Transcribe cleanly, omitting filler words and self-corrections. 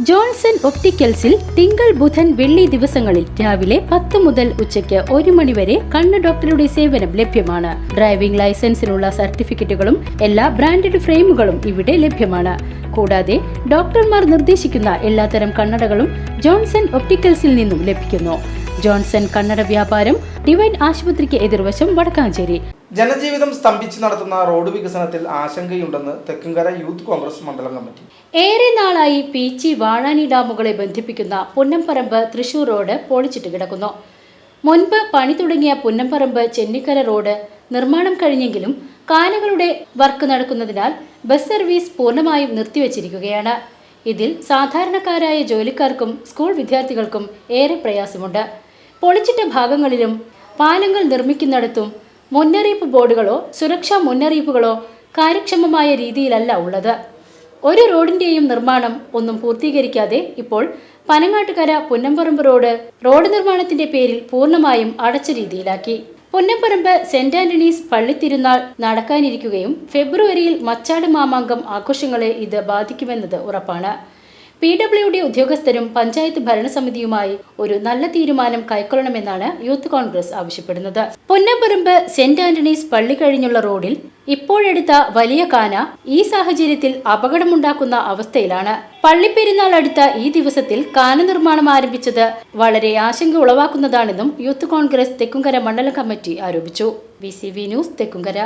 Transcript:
Johnson ഒപ്റ്റിക്കൽസിൽ തിങ്കൾ ബുധൻ വെള്ളി ദിവസങ്ങളിൽ രാവിലെ 10 മുതൽ ഉച്ചയ്ക്ക് 1 മണി വരെ കണ്ണ് ഡോക്ടറുടെ സേവനം ലഭ്യമാണ്. ഡ്രൈവിംഗ് ലൈസൻസിനുള്ള സർട്ടിഫിക്കറ്റുകളും എല്ലാ ബ്രാൻഡഡ് ഫ്രെയിമുകളും ഇവിടെ ലഭ്യമാണ്. കൂടാതെ ഡോക്ടർമാർ നിർദ്ദേശിക്കുന്ന എല്ലാത്തരം കണ്ണടകളും ജോൺസൺ ഒപ്റ്റിക്കൽസിൽ നിന്നും ലഭിക്കുന്നു. ജോൺസൺ കണ്ണട വ്യാപാരം ഡിവൈൻ ആശുപത്രിക്ക് എതിർവശം വടക്കാഞ്ചേരി. ജനജീവിതം സ്തംഭിച്ചു നടത്തുന്ന റോഡ് വികസനത്തിൽ ആശങ്കയുണ്ടെന്ന് തെക്കുംകര യൂത്ത് കോൺഗ്രസ് മണ്ഡലം കമ്മിറ്റി. ഏറെ നാളായി പീച്ചി വാഴാനി ഡാമുകളെ ബന്ധിപ്പിക്കുന്ന പുന്നംപറമ്പ് തൃശൂർ റോഡ് പൊളിച്ചിട്ട് കിടക്കുന്നു. മുൻപ് പണി തുടങ്ങിയ പുന്നംപറമ്പ് ചെന്നിക്കര റോഡ് നിർമ്മാണം കഴിഞ്ഞെങ്കിലും കാനകളുടെ വർക്ക് നടക്കുന്നതിനാൽ ബസ് സർവീസ് പൂർണ്ണമായും നിർത്തിവച്ചിരിക്കുകയാണ്. ഇതിൽ സാധാരണക്കാരായ ജോലിക്കാർക്കും സ്കൂൾ വിദ്യാർത്ഥികൾക്കും ഏറെ പ്രയാസമുണ്ട്. പൊളിച്ചിട്ട ഭാഗങ്ങളിലും പാലങ്ങൾ നിർമ്മിക്കുന്നിടത്തും മുന്നറിയിപ്പ് ബോർഡുകളോ സുരക്ഷാ മുന്നറിയിപ്പുകളോ കാര്യക്ഷമമായ രീതിയിലല്ല ഉള്ളത്. ഒരു റോഡിന്റെയും നിർമ്മാണം ഒന്നും പൂർത്തീകരിക്കാതെ ഇപ്പോൾ പനങ്ങാട്ടുകര പുന്നംപറമ്പ് റോഡ് നിർമ്മാണത്തിന്റെ പേരിൽ പൂർണ്ണമായും അടച്ച രീതിയിലാക്കി. പുന്നംപറമ്പ് സെന്റ് ആന്റണീസ് പള്ളിത്തിരുന്നാൾ നടക്കാനിരിക്കുകയും ഫെബ്രുവരിയിൽ മച്ചാട് മാമാങ്കം ആഘോഷങ്ങളെ ഇത് ബാധിക്കുമെന്നത് ഉറപ്പാണ്. PWD ഉദ്യോഗസ്ഥരും പഞ്ചായത്ത് ഭരണസമിതിയുമായി ഒരു നല്ല തീരുമാനം കൈക്കൊള്ളണമെന്നാണ് യൂത്ത് കോൺഗ്രസ് ആവശ്യപ്പെടുന്നത്. പുന്നംപറമ്പ് സെന്റ് ആന്റണീസ് പള്ളി കഴിഞ്ഞുള്ള റോഡിൽ ഇപ്പോഴെടുത്ത വലിയ കാന ഈ സാഹചര്യത്തിൽ അപകടമുണ്ടാക്കുന്ന അവസ്ഥയിലാണ്. പള്ളിപ്പെരുന്നാൾ അടുത്ത ഈ ദിവസത്തിൽ കാന നിർമ്മാണം ആരംഭിച്ചത് വളരെ ആശങ്ക ഉളവാക്കുന്നതാണെന്നും യൂത്ത് കോൺഗ്രസ് തെക്കുംകര മണ്ഡലം കമ്മിറ്റി ആരോപിച്ചു. VCV news Thekkumkara.